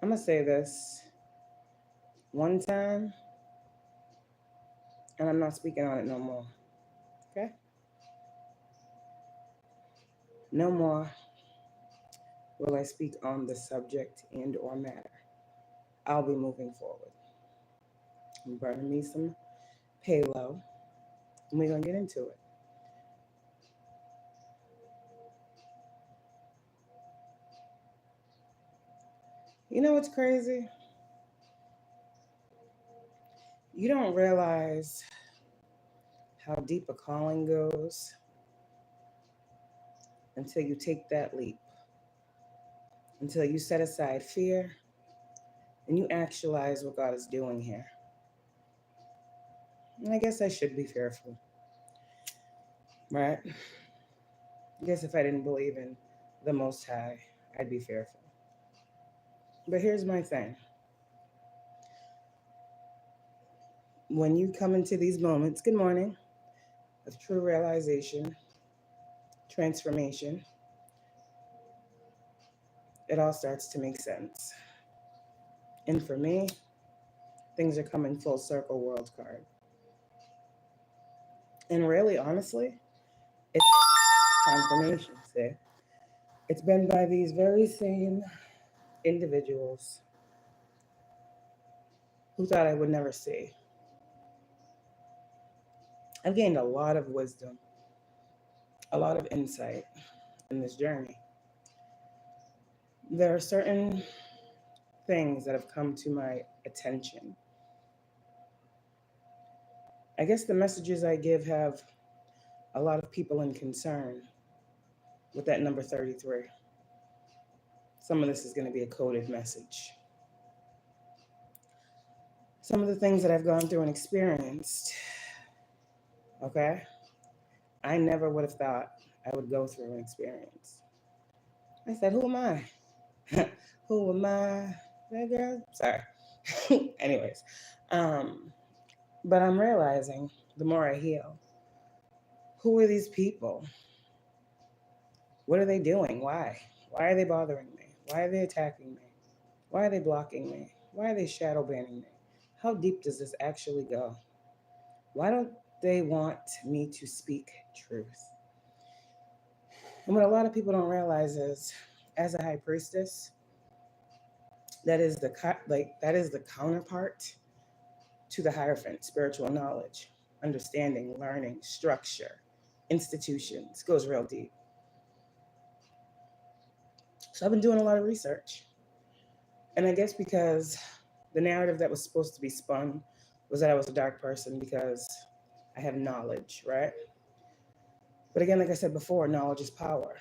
I'm going to say this one time, and I'm not speaking on it no more. Okay? No more will I speak on the subject and or matter. I'll be moving forward. I'm burning me some payload, and we're going to get into it. You know what's crazy? You don't realize how deep a calling goes until you take that leap, until you set aside fear and you actualize what God is doing here. And I guess I should be fearful, right? I guess if I didn't believe in the Most High, I'd be fearful. But here's my thing. When you come into these moments, good morning, of true realization, transformation, it all starts to make sense. And for me, things are coming full circle, world card. And really, honestly, it's confirmation. See? It's been by these very same individuals who thought I would never see. I've gained a lot of wisdom, a lot of insight in this journey. There are certain things that have come to my attention. I guess the messages I give have a lot of people in concern with that number 33. Some of this is going to be a coded message. Some of the things that I've gone through and experienced, okay, I never would have thought I would go through and experience. I said, who am I? Who am I? That girl? Sorry. Anyways, but I'm realizing the more I heal, who are these people? What are they doing? Why? Why are they bothering me? Why are they attacking me? Why are they blocking me? Why are they shadow banning me? How deep does this actually go? Why don't they want me to speak truth? And what a lot of people don't realize is, as a high priestess, that is the counterpart to the Hierophant, spiritual knowledge, understanding, learning, structure, institutions. Goes real deep. So I've been doing a lot of research. And I guess because the narrative that was supposed to be spun was that I was a dark person because I have knowledge, right? But again, like I said before, knowledge is power.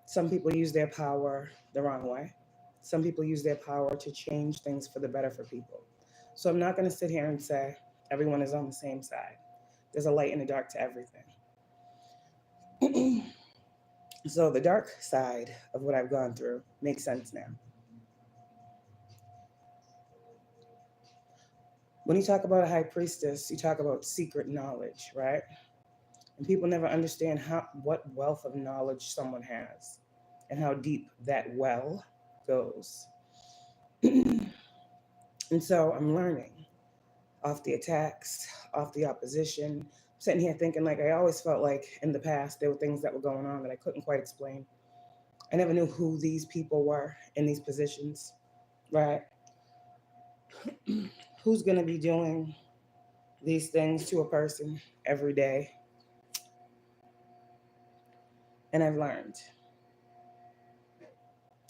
Some people use their power the wrong way. Some people use their power to change things for the better for people. So I'm not going to sit here and say everyone is on the same side. There's a light and a dark to everything. So the dark side of what I've gone through makes sense now. When you talk about a high priestess, you talk about secret knowledge, right? And people never understand what wealth of knowledge someone has and how deep that well goes. And so I'm learning off the attacks, off the opposition. I'm sitting here thinking, like, I always felt like in the past there were things that were going on that I couldn't quite explain. I never knew who these people were in these positions, right? Who's going to be doing these things to a person every day? And I've learned.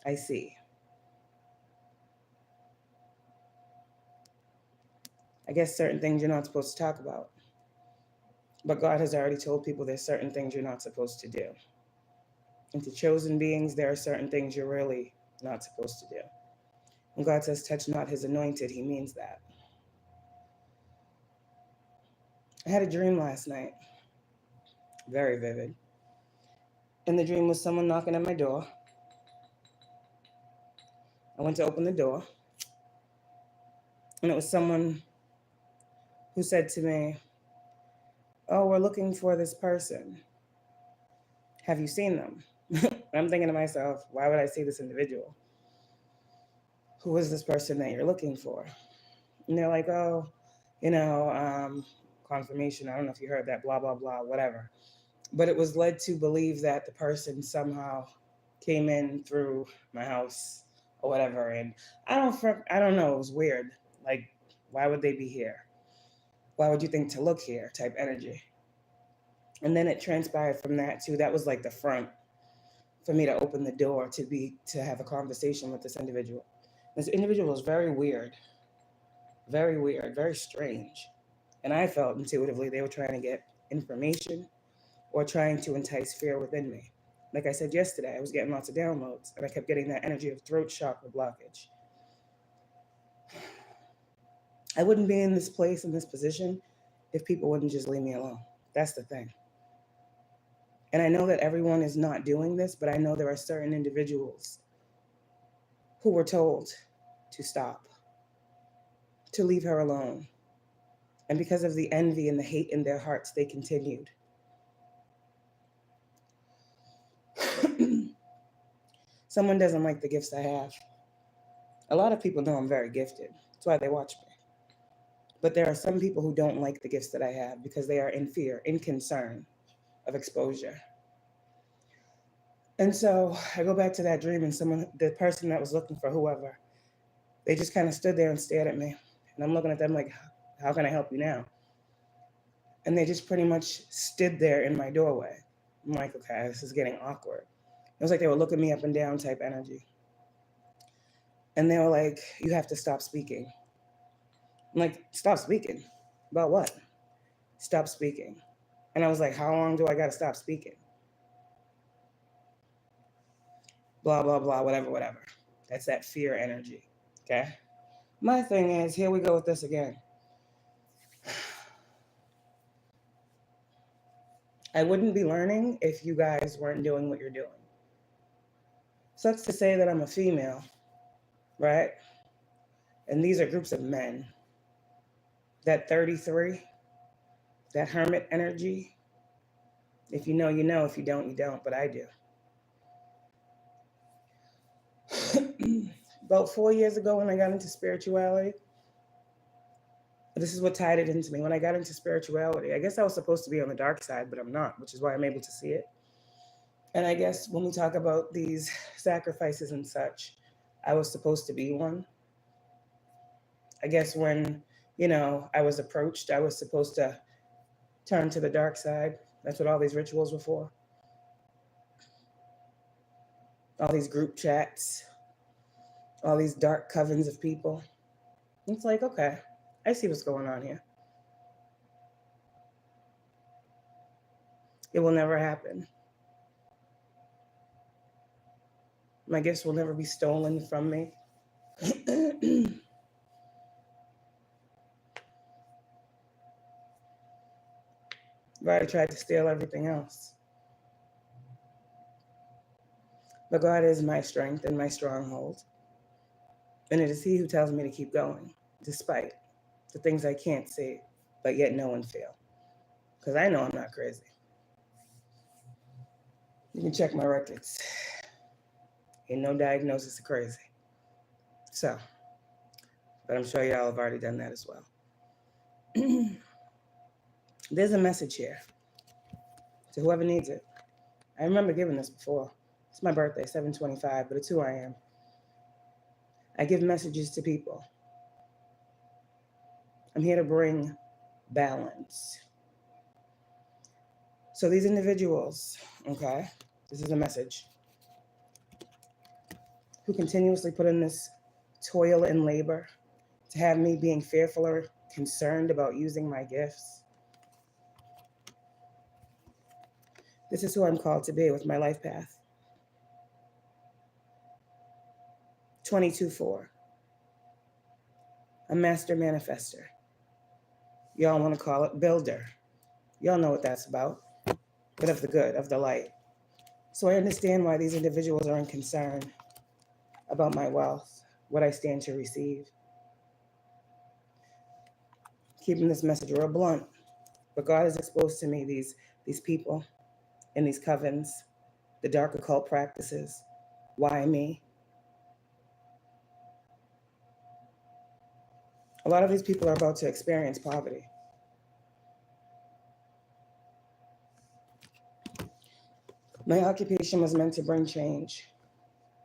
I see. I guess certain things you're not supposed to talk about. But God has already told people there's certain things you're not supposed to do. And to chosen beings, there are certain things you're really not supposed to do. When God says, touch not his anointed, he means that. I had a dream last night, very vivid. And the dream was someone knocking at my door. I went to open the door, and it was someone who said to me, oh, we're looking for this person. Have you seen them? I'm thinking to myself, why would I see this individual? who is this person that you're looking for? And they're like, oh, confirmation. I don't know if you heard that, blah, blah, blah, whatever. But it was led to believe that the person somehow came in through my house or whatever. And I don't know. It was weird. Like, why would they be here? Why would you think to look here type energy? And then it transpired from that too. That was like the front for me to open the door to have a conversation with this individual. This individual was very weird, very strange. And I felt intuitively they were trying to get information or trying to entice fear within me. Like I said yesterday, I was getting lots of downloads and I kept getting that energy of throat chakra blockage. I wouldn't be in this place, in this position, if people wouldn't just leave me alone. That's the thing. And I know that everyone is not doing this, but I know there are certain individuals who were told to stop, to leave her alone. And because of the envy and the hate in their hearts, they continued. Someone doesn't like the gifts I have. A lot of people know I'm very gifted. That's why they watch me. But there are some people who don't like the gifts that I have because they are in fear, in concern of exposure. And so I go back to that dream and the person that was looking for whoever, they just kind of stood there and stared at me. And I'm looking at them like, how can I help you now? And they just pretty much stood there in my doorway. I'm like, okay, this is getting awkward. It was like they were looking me up and down type energy. And they were like, you have to stop speaking. I'm like, stop speaking? About what? Stop speaking. And I was like, how long do I got to stop speaking? Blah, blah, blah, whatever. That's that fear energy, okay? My thing is, here we go with this again. I wouldn't be learning if you guys weren't doing what you're doing. Sucks to say that I'm a female, right? And these are groups of men. That 33, that hermit energy, if you know, you know. If you don't, you don't, but I do. About 4 years ago when I got into spirituality, this is what tied it into me. When I got into spirituality, I guess I was supposed to be on the dark side, but I'm not, which is why I'm able to see it. And I guess when we talk about these sacrifices and such, I was supposed to be one. I guess when, I was approached, I was supposed to turn to the dark side. That's what all these rituals were for. All these group chats, all these dark covens of people. It's like, okay, I see what's going on here. It will never happen. My gifts will never be stolen from me. But I tried to steal everything else. But God is my strength and my stronghold. And it is He who tells me to keep going, despite the things I can't see, but yet know and feel. Because I know I'm not crazy. You can check my records. Ain't no diagnosis of crazy. So, but I'm sure y'all have already done that as well. There's a message here to whoever needs it. I remember giving this before. It's my birthday, 7/25, but it's who I am. I give messages to people. I'm here to bring balance. So these individuals, okay, this is a message, who continuously put in this toil and labor to have me being fearful or concerned about using my gifts. This is who I'm called to be with my life path. 22/4. A master manifester. Y'all want to call it builder. Y'all know what that's about, but of the good, of the light. So I understand why these individuals are in concern about my wealth, what I stand to receive. Keeping this message real blunt, but God has exposed to me these people in these covens, the dark occult practices. Why me? A lot of these people are about to experience poverty. My occupation was meant to bring change,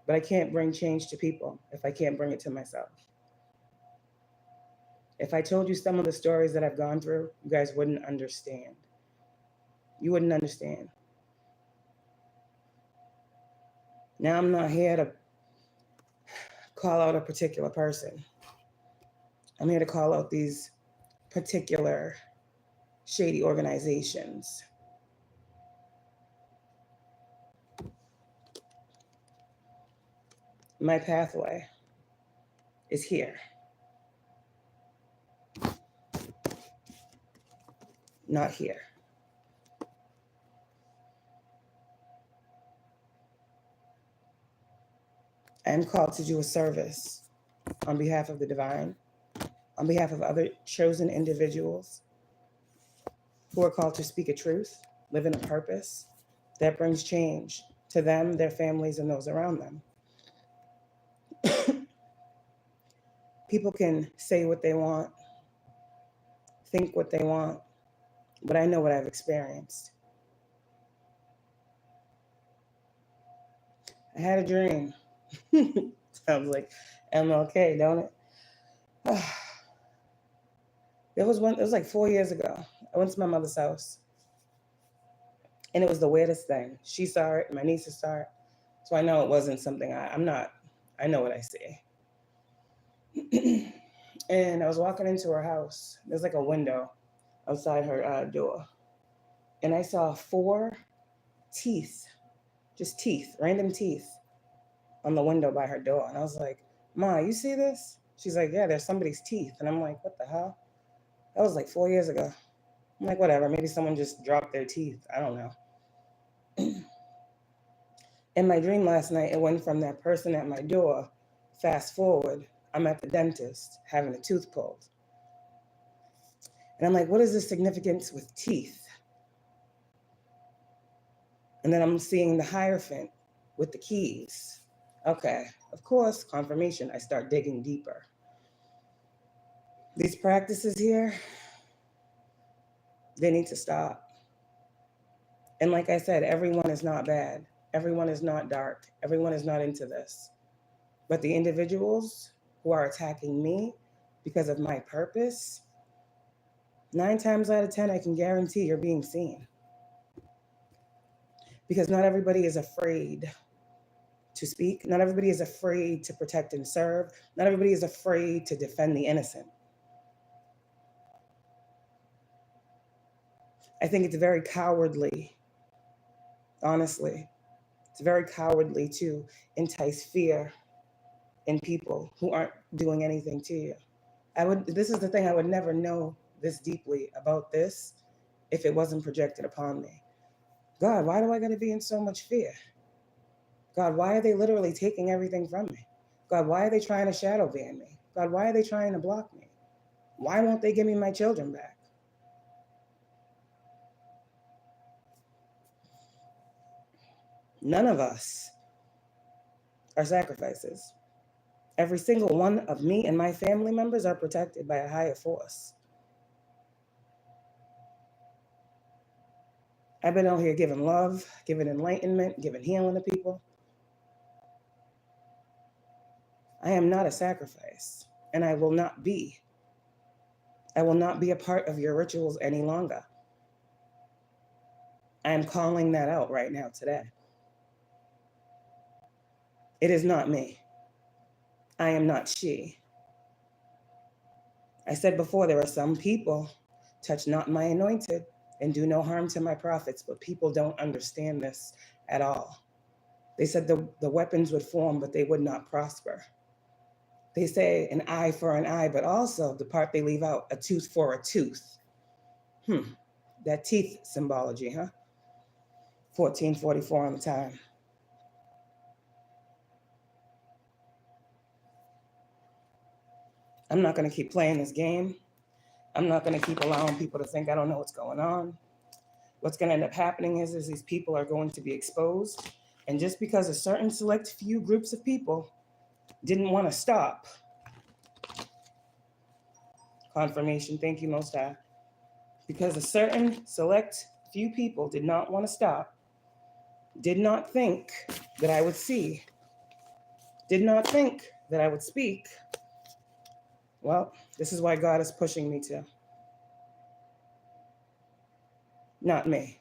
but I can't bring change to people if I can't bring it to myself. If I told you some of the stories that I've gone through, you guys wouldn't understand. You wouldn't understand. Now I'm not here to call out a particular person. I'm here to call out these particular shady organizations. My pathway is here. Not here. I am called to do a service on behalf of the divine, on behalf of other chosen individuals who are called to speak a truth, live in a purpose that brings change to them, their families, and those around them. People can say what they want, think what they want, but I know what I've experienced. I had a dream. Sounds like MLK, don't it? It was like 4 years ago. I went to my mother's house. And it was the weirdest thing. She saw it, my nieces saw it. So I know it wasn't something I know what I see. And I was walking into her house. There's like a window outside her door. And I saw 4 teeth, just teeth, random teeth on the window by her door. And I was like, Ma, you see this? She's like, yeah, there's somebody's teeth. And I'm like, what the hell? That was like 4 years ago. I'm like, whatever, maybe someone just dropped their teeth. I don't know. In my dream last night, it went from that person at my door, fast forward, I'm at the dentist having a tooth pulled. And I'm like, what is the significance with teeth? And then I'm seeing the Hierophant with the keys. Okay, of course, confirmation. I start digging deeper. These practices here, they need to stop. And like I said, everyone is not bad. Everyone is not dark. Everyone is not into this. But the individuals who are attacking me because of my purpose, 9 times out of 10, I can guarantee you're being seen. Because not everybody is afraid to speak. Not everybody is afraid to protect and serve. Not everybody is afraid to defend the innocent. I think it's very cowardly, honestly. It's very cowardly to entice fear in people who aren't doing anything to you. This is the thing, I would never know this deeply about this if it wasn't projected upon me. God, why do I gotta be in so much fear? God, why are they literally taking everything from me? God, why are they trying to shadow ban me? God, why are they trying to block me? Why won't they give me my children back? None of us are sacrifices. Every single one of me and my family members are protected by a higher force. I've been out here giving love, giving enlightenment, giving healing to people. I am not a sacrifice, and I will not be. I will not be a part of your rituals any longer. I am calling that out right now today. It is not me. I am not she. I said before, there are some people, touch not my anointed and do no harm to my prophets, but people don't understand this at all. They said the weapons would form, but they would not prosper. They say an eye for an eye, but also the part they leave out, a tooth for a tooth. That teeth symbology, huh? 1444 on the time. I'm not going to keep playing this game. I'm not going to keep allowing people to think I don't know what's going on. What's going to end up happening is these people are going to be exposed. And just because a certain select few groups of people didn't want to stop, Confirmation. Thank you, Most High. Because a certain select few people did not want to stop, did not think that I would see, did not think that I would speak. Well, this is why God is pushing me to. Not me.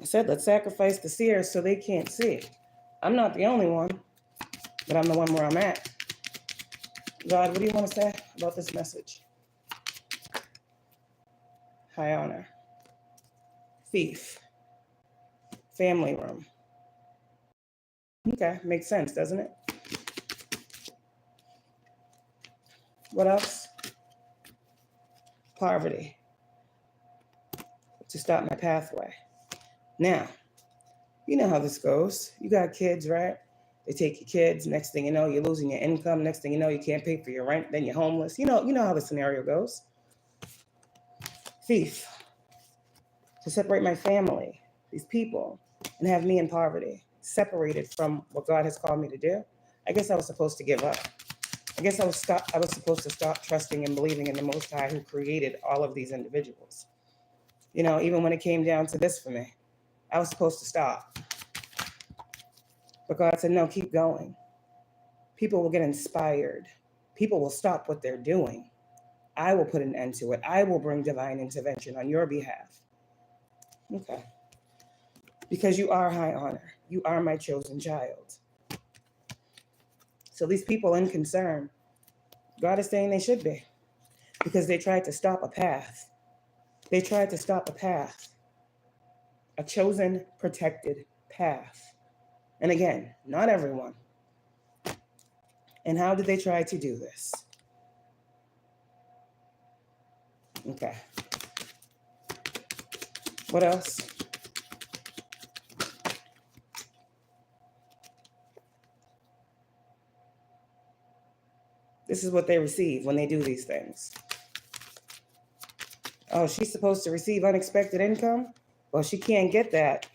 I said, let's sacrifice the seers so they can't see. I'm not the only one, but I'm the one where I'm at. God, what do you want to say about this message? High honor. Thief. Family room. Okay, makes sense, doesn't it? What else? Poverty. To stop my pathway. Now, you know how this goes. You got kids, right? They take your kids. Next thing you know, you're losing your income. Next thing you know, you can't pay for your rent. Then you're homeless. You know how the scenario goes. Thief. To separate my family, these people, and have me in poverty, separated from what God has called me to do. I guess I was supposed to give up. I guess I was supposed to stop trusting and believing in the Most High who created all of these individuals. You know, even when it came down to this for me, I was supposed to stop. But God said, no, keep going. People will get inspired. People will stop what they're doing. I will put an end to it. I will bring divine intervention on your behalf. Okay. Because you are high honor. You are my chosen child. So these people in concern, God is saying they should be. Because they tried to stop a path. They tried to stop a path. A chosen, protected path. And again, not everyone. And how did they try to do this? Okay. What else? This is what they receive when they do these things. Oh, she's supposed to receive unexpected income? Well, she can't get that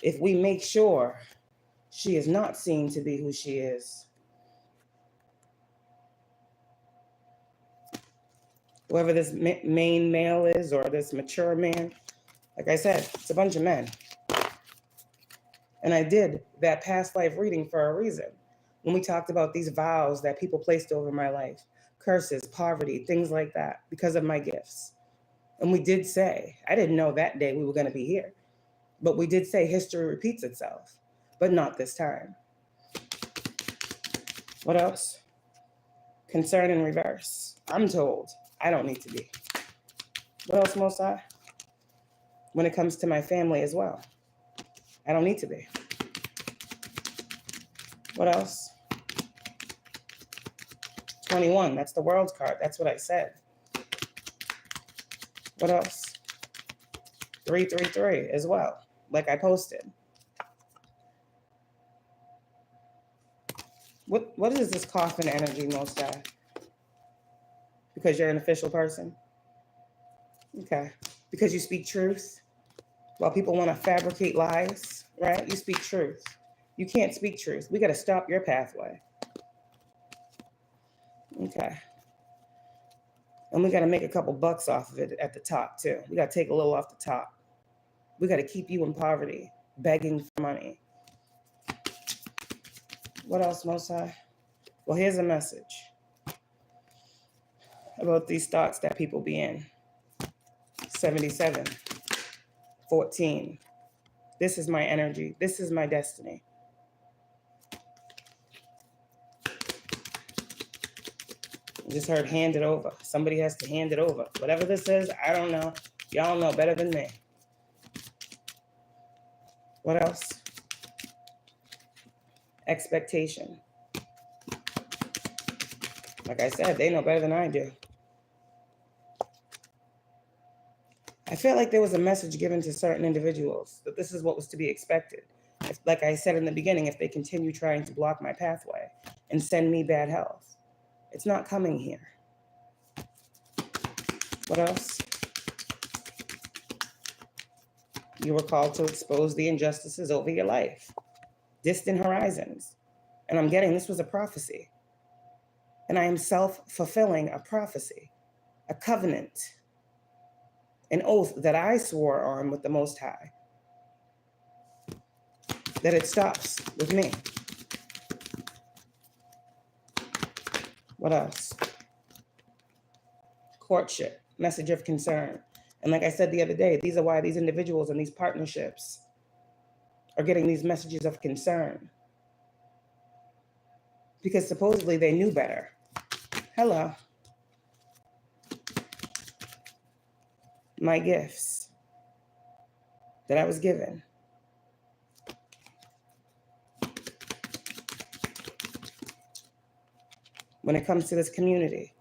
if we make sure she is not seen to be who she is. Whoever this main male is, or this mature man, like I said, it's a bunch of men. And I did that past life reading for a reason. When we talked about these vows that people placed over my life, curses, poverty, things like that, because of my gifts. And we did say, I didn't know that day we were going to be here, but we did say history repeats itself, but not this time. What else? Concern in reverse. I'm told I don't need to be. What else, Most High? When it comes to my family as well, I don't need to be. What else? 21, that's the world card. That's what I said. What else? 333 as well, like I posted. What is this coffin energy, Most High? Because you're an official person? Okay. Because you speak truth? While people want to fabricate lies, right? You speak truth. You can't speak truth. We got to stop your pathway. Okay. And we got to make a couple bucks off of it at the top, too. We got to take a little off the top. We got to keep you in poverty, begging for money. What else, Most High? Well, here's a message about these thoughts that people be in. 77, 14. This is my energy. This is my destiny. I just heard hand it over. Somebody has to hand it over. Whatever this is, I don't know. Y'all know better than me. What else? Expectation. Like I said, they know better than I do. I feel like there was a message given to certain individuals that this is what was to be expected. Like I said in the beginning, if they continue trying to block my pathway and send me bad health, it's not coming here. What else? You were called to expose the injustices over your life. Distant horizons. And I'm getting, this was a prophecy. And I am self-fulfilling a prophecy, a covenant, an oath that I swore on with the Most High, that it stops with me. What else? Courtship, message of concern. And like I said the other day, these are why these individuals and these partnerships are getting these messages of concern. Because supposedly they knew better. Hello. My gifts that I was given. When it comes to this community,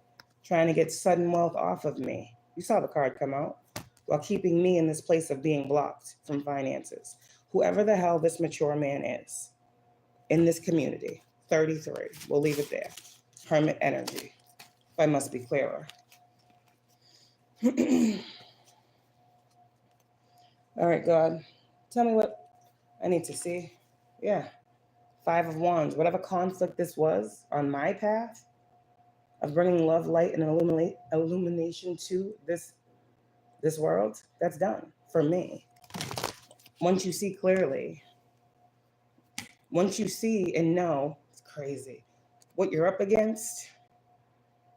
trying to get sudden wealth off of me. You saw the card come out. While keeping me in this place of being blocked from finances. Whoever the hell this mature man is in this community, 33, we'll leave it there. Hermit energy. If I must be clearer. All right, God, tell me what I need to see. Yeah, 5 of Wands. Whatever conflict this was on my path of bringing love, light, and illumination to this world, that's done for me. Once you see clearly, once you see and know, it's crazy, what you're up against,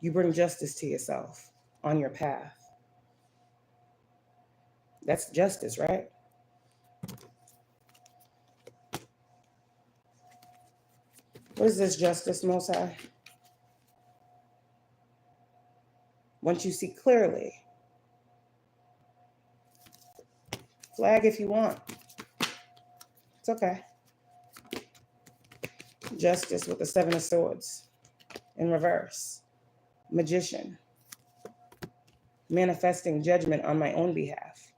you bring justice to yourself on your path. That's justice, right? What is this justice, Most High? Once you see clearly, flag if you want. It's okay. Justice with the 7 of Swords in reverse. Magician. Manifesting judgment on my own behalf.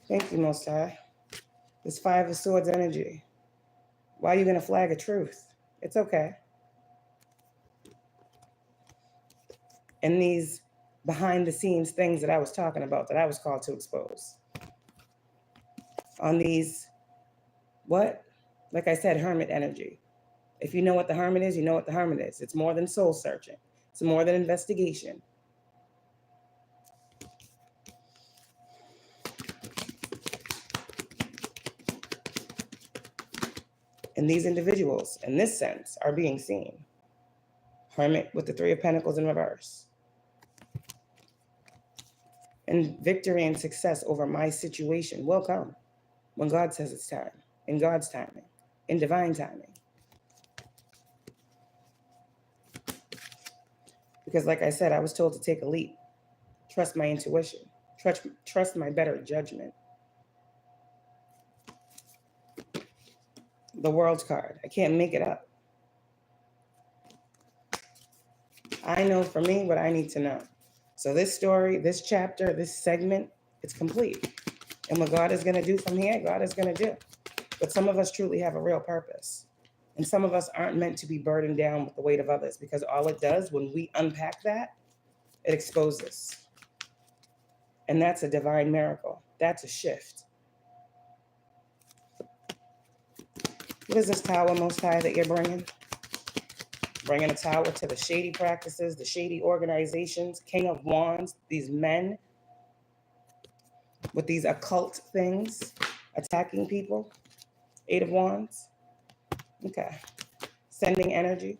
Thank you, Most High. This 5 of Swords energy. Why are you going to flag a truth? It's okay. And these behind the scenes things that I was talking about, that I was called to expose. On these, what? Like I said, hermit energy. If you know what the hermit is, you know what the hermit is. It's more than soul searching. It's more than investigation. And these individuals, in this sense, are being seen. Hermit with the 3 of Pentacles in reverse. And victory and success over my situation will come when God says it's time, in God's timing, in divine timing. Because like I said, I was told to take a leap, trust my intuition, trust my better judgment. The World's card, I can't make it up. I know for me what I need to know. So this story, this chapter, this segment, it's complete. And what God is going to do from here, God is going to do. But some of us truly have a real purpose. And some of us aren't meant to be burdened down with the weight of others, because all it does when we unpack that, it exposes. And that's a divine miracle. That's a shift. What is this tower, Most High, that you're bringing? Bringing a tower to the shady practices, the shady organizations, King of Wands, these men with these occult things attacking people. 8 of Wands. Okay. Sending energy.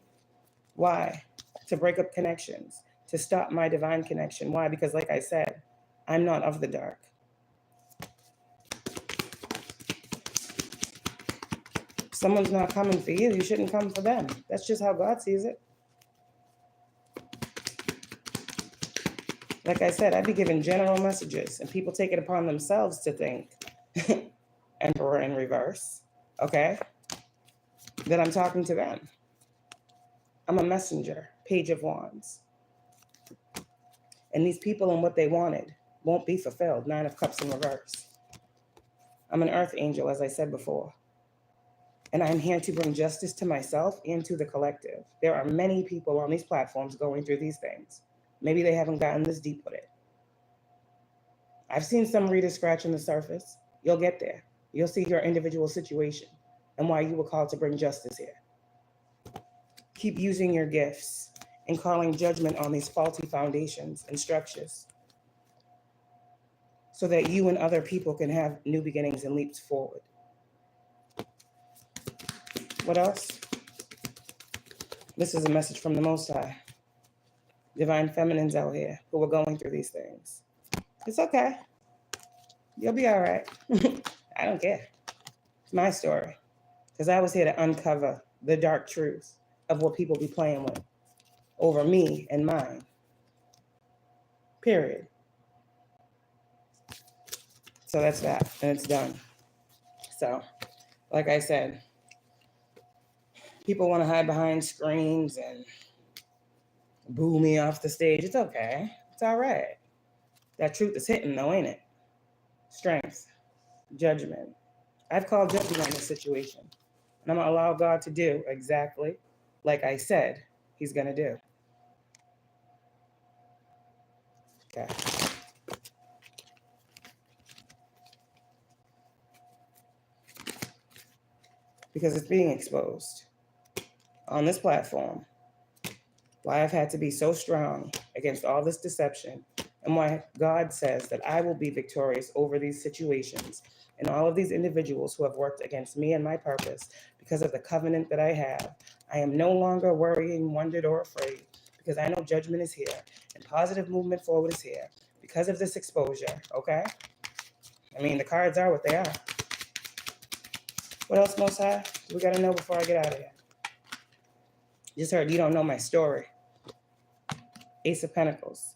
Why? To break up connections, to stop my divine connection. Why? Because like I said, I'm not of the dark. If someone's not coming for you, you shouldn't come for them. That's just how God sees it. Like I said, I'd be giving general messages and people take it upon themselves to think, Emperor in reverse, okay, that I'm talking to them. I'm a messenger, Page of Wands. And these people and what they wanted won't be fulfilled, 9 of Cups in reverse. I'm an earth angel, as I said before. And I'm here to bring justice to myself and to the collective. There are many people on these platforms going through these things. Maybe they haven't gotten this deep with it. I've seen some readers scratching the surface. You'll get there. You'll see your individual situation and why you were called to bring justice here. keep using your gifts and calling judgment on these faulty foundations and structures so that you and other people can have new beginnings and leaps forward. What else? This is a message from the Most High. Divine feminines out here who are going through these things. It's okay. You'll be all right. I don't care. It's my story. Because I was here to uncover the dark truth of what people be playing with over me and mine. Period. So that's that, and it's done. So, like I said, people want to hide behind screens and boo me off the stage. It's okay. It's all right. That truth is hitting though, ain't it? Strength, judgment. I've called judgment on this situation. And I'm going to allow God to do exactly like I said he's going to do. Okay. Because it's being exposed on this platform. Why I've had to be so strong against all this deception, and why God says that I will be victorious over these situations and all of these individuals who have worked against me and my purpose because of the covenant that I have. I am no longer worrying, wondered, or afraid because I know judgment is here and positive movement forward is here because of this exposure, okay? I mean, the cards are what they are. What else, Most High? We got to know before I get out of here. Just heard you don't know my story. Ace of Pentacles.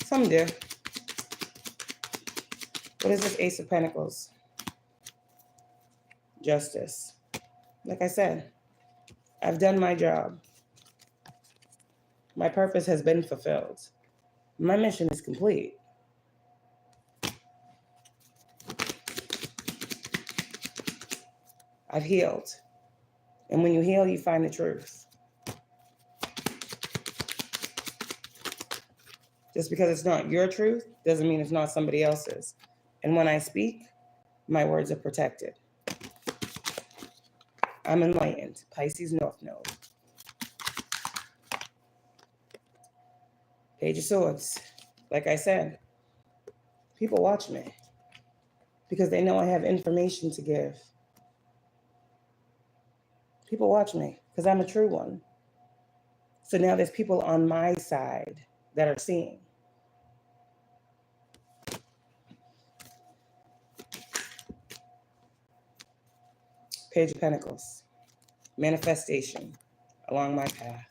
Some do. What is this Ace of Pentacles? Justice. Like I said, I've done my job. My purpose has been fulfilled. My mission is complete. I've healed. And when you heal, you find the truth. Just because it's not your truth doesn't mean it's not somebody else's. And when I speak, my words are protected. I'm enlightened. Pisces North Node. Page of Swords. Like I said, people watch me because they know I have information to give. People watch me because I'm a true one. So now there's people on my side that are seeing. Page of Pentacles. Manifestation along my path.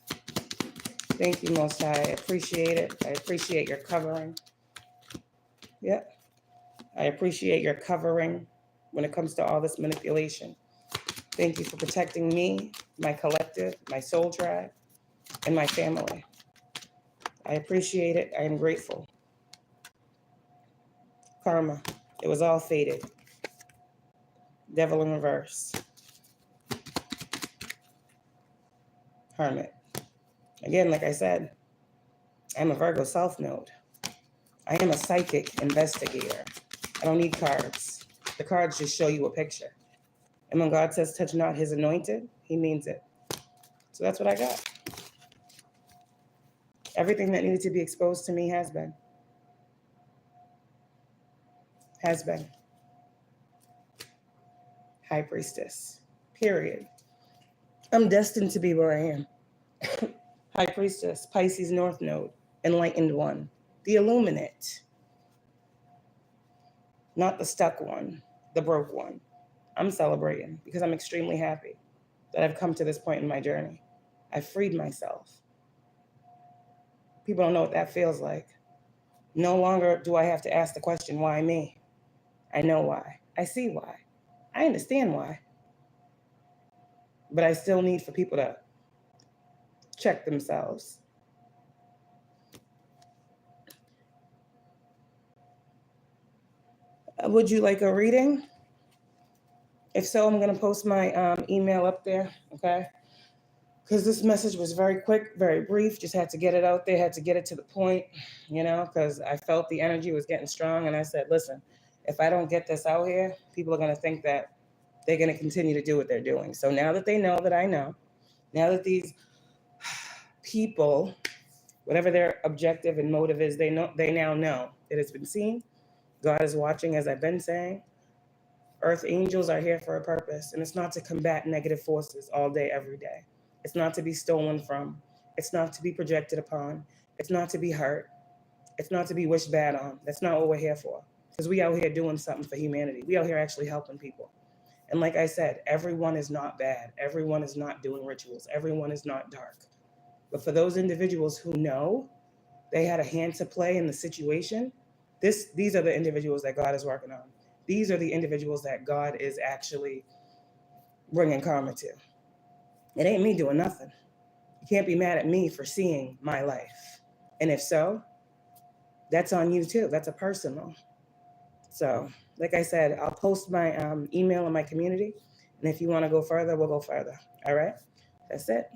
Thank you, Most High. I appreciate it. I appreciate your covering. Yep. I appreciate your covering when it comes to all this manipulation. Thank you for protecting me, my collective, my soul tribe, and my family. I appreciate it. I am grateful. Karma. It was all fated. Devil in reverse. Hermit. Again, like I said, I'm a Virgo South Node. I am a psychic investigator. I don't need cards. The cards just show you a picture. And when God says, touch not his anointed, he means it. So that's what I got. Everything that needed to be exposed to me has been. Has been. High Priestess. Period. I'm destined to be where I am. High Priestess, Pisces North Node, Enlightened One, the Illuminate. Not the stuck one, the broke one. I'm celebrating because I'm extremely happy that I've come to this point in my journey. I've freed myself. People don't know what that feels like. No longer do I have to ask the question, why me? I know why. I see why. I understand why. But I still need for people to check themselves. Would you like a reading? If so, I'm going to post my email up there, okay? Because this message was very quick, very brief. Just had to get it out there, had to get it to the point, because I felt the energy was getting strong. And I said, listen, if I don't get this out here, people are going to think that they're going to continue to do what they're doing. So now that they know that I know, Now that these people, whatever their objective and motive is, they now know it has been seen. God is watching, as I've been saying. Earth angels are here for a purpose, and it's not to combat negative forces all day, every day. It's not to be stolen from. It's not to be projected upon. It's not to be hurt. It's not to be wished bad on. That's not what we're here for. Because we out here doing something for humanity. We out here actually helping people. And like I said, everyone is not bad. Everyone is not doing rituals. Everyone is not dark. But for those individuals who know they had a hand to play in the situation, these are the individuals that God is working on. These are the individuals that God is actually bringing karma to. It ain't me doing nothing. You can't be mad at me for seeing my life. And if so, that's on you too. That's a personal. So, like I said, I'll post my email in my community. And if you want to go further, we'll go further. All right? That's it.